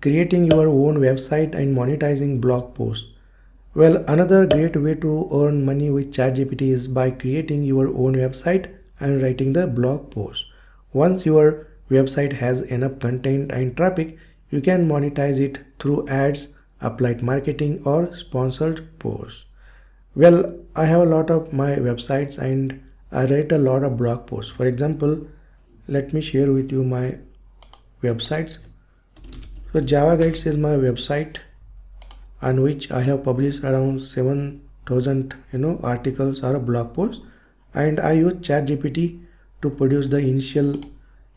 creating your own website and monetizing blog posts. Well, another great way to earn money with ChatGPT is by creating your own website and writing the blog post. Once your website has enough content and traffic, you can monetize it through ads, applied marketing, or sponsored posts. Well, I have a lot of my websites and I write a lot of blog posts. For example, let me share with you my websites. So Java Guides is my website on which I have published around 7,000 articles or blog posts, and I use ChatGPT to produce the initial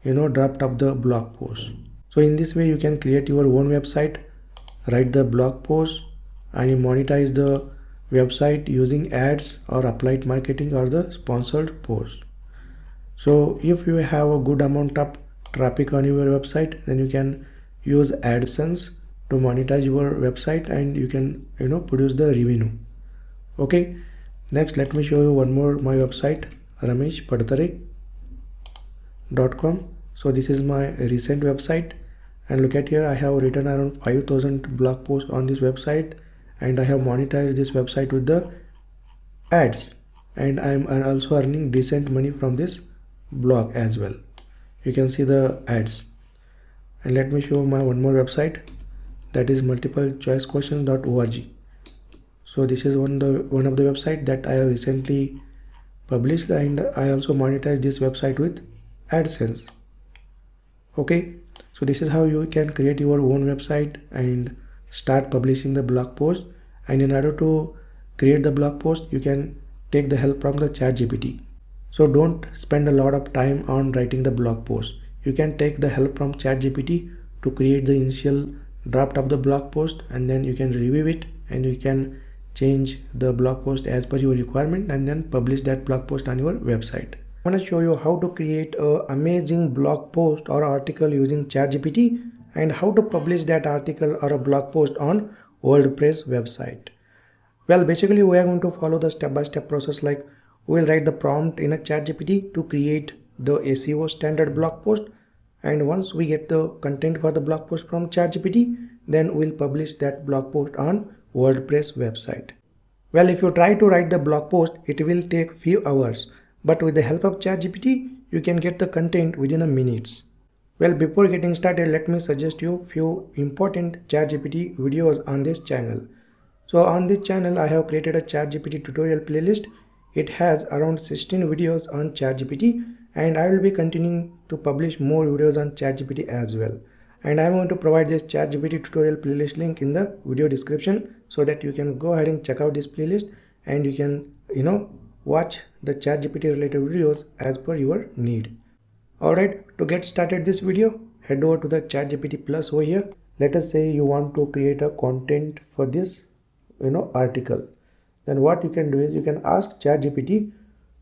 draft of the blog post. So in this way you can create your own website, write the blog post, and you monetize the website using ads or applied marketing or the sponsored post. So if you have a good amount of traffic on your website, then you can use AdSense to monetize your website and you can produce the revenue. Okay, next let me show you one more my website, rameshpadtare.com. so this is my recent website, and look at here, I have written around 5,000 blog posts on this website and I have monetized this website with the ads, and I'm also earning decent money from this blog as well. You can see the ads. And let me show my one more website, that is multiplechoicequestions.org. so this is one of the website that I have recently published, and I also monetize this website with AdSense. Okay, so this is how you can create your own website and start publishing the blog post. And in order to create the blog post, you can take the help from the ChatGPT. So don't spend a lot of time on writing the blog post. You can take the help from ChatGPT to create the initial draft of the blog post, and then you can review it and you can change the blog post as per your requirement and then publish that blog post on your website. I want to show you how to create an amazing blog post or article using ChatGPT and how to publish that article or a blog post on WordPress website. Well, basically we are going to follow the step-by-step process. Like, we will write the prompt in a ChatGPT to create the SEO standard blog post, and once we get the content for the blog post from ChatGPT, then we'll publish that blog post on WordPress website. Well, if you try to write the blog post, it will take few hours, but with the help of ChatGPT, you can get the content within a minutes. Well, before getting started, let me suggest you few important ChatGPT videos on this channel. So on this channel, I have created a ChatGPT tutorial playlist. It has around 16 videos on ChatGPT, and I will be continuing to publish more videos on ChatGPT as well. And I'm going to provide this ChatGPT tutorial playlist link in the video description so that you can go ahead and check out this playlist and you can watch the ChatGPT related videos as per your need. Alright, to get started this video, head over to the ChatGPT Plus over here. Let us say you want to create a content for this article. Then what you can do is you can ask ChatGPT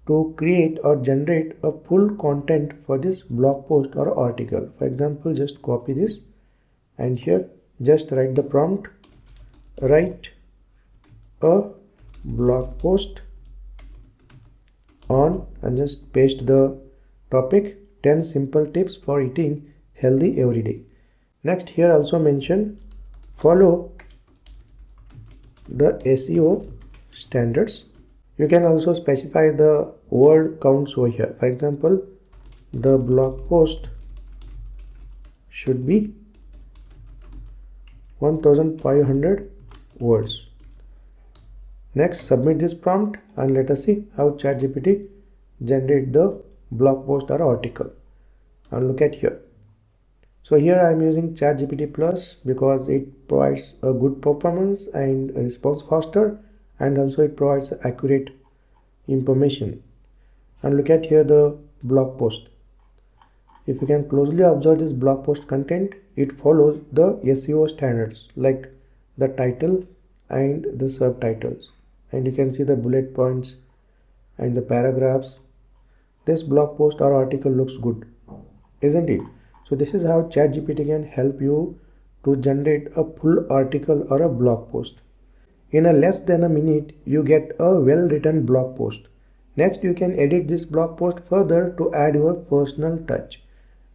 to create or generate a full content for this blog post or article. For example, just copy this and here just write the prompt, write a blog post on, and just paste the topic, 10 simple tips for eating healthy every day. Next, here also mention follow the SEO standards. You can also specify the word counts over here. For example, the blog post should be 1500 words. Next, submit this prompt and let us see how ChatGPT generate the blog post or article. And look at here. So here I am using ChatGPT Plus because it provides a good performance and a response faster, and also it provides accurate information. And look at here the blog post. If you can closely observe this blog post content, it follows the SEO standards like the title and the subtitles, and you can see the bullet points and the paragraphs. This blog post or article looks good, isn't it? So this is how ChatGPT can help you to generate a full article or a blog post. In a less than a minute, you get a well-written blog post. Next, you can edit this blog post further to add your personal touch.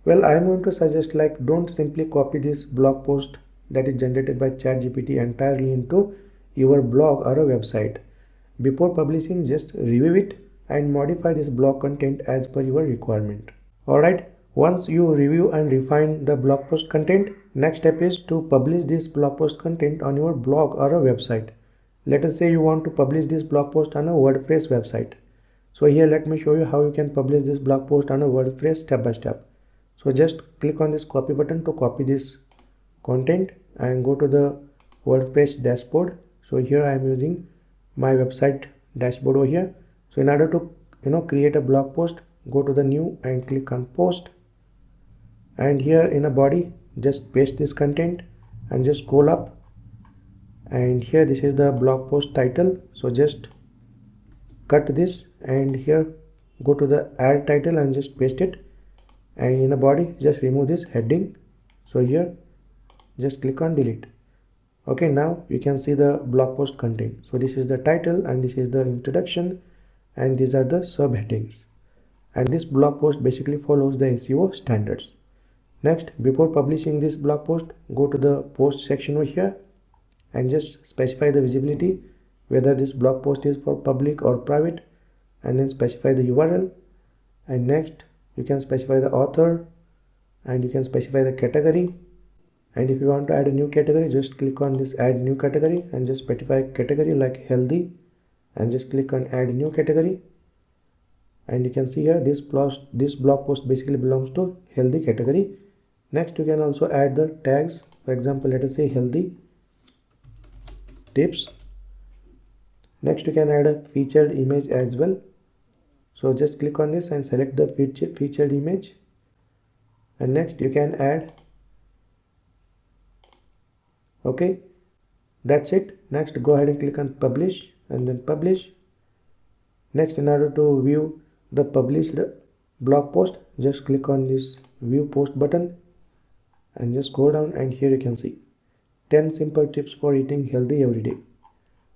Well, I am going to suggest, like, don't simply copy this blog post that is generated by ChatGPT entirely into your blog or a website. Before publishing, just review it and modify this blog content as per your requirement. Alright, once you review and refine the blog post content, next step is to publish this blog post content on your blog or a website. Let us say you want to publish this blog post on a WordPress website. So here let me show you how you can publish this blog post on a WordPress step by step. So just click on this copy button to copy this content and go to the WordPress dashboard. So here I am using my website dashboard over here. So in order to create a blog post, go to the new and click on post, and here in a body just paste this content and just scroll up, and here this is the blog post title. So just cut this and here go to the add title and just paste it, and in a body just remove this heading. So here just click on delete. Okay, now you can see the blog post content. So this is the title and this is the introduction and these are the subheadings, and this blog post basically follows the SEO standards. Next, before publishing this blog post, go to the post section over here and just specify the visibility, whether this blog post is for public or private, and then specify the URL. And next you can specify the author and you can specify the category, and if you want to add a new category, just click on this add new category and just specify category like healthy and just click on add new category, and you can see here this blog post basically belongs to healthy category. Next you can also add the tags. For example, let us say healthy tips. Next you can add a featured image as well. So just click on this and select the featured image, and next you can add. Okay, that's it. Next go ahead and click on publish and then publish. Next, in order to view the published blog post, just click on this view post button and just go down, and here you can see 10 simple tips for eating healthy every day.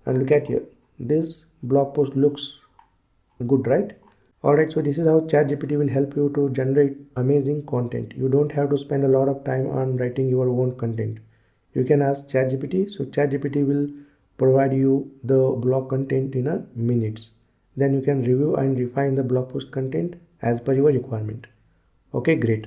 And look at here, this blog post looks good, right? Alright, so this is how ChatGPT will help you to generate amazing content. You don't have to spend a lot of time on writing your own content. You can ask ChatGPT, so ChatGPT will provide you the blog content in a minutes. Then you can review and refine the blog post content as per your requirement. Okay, great.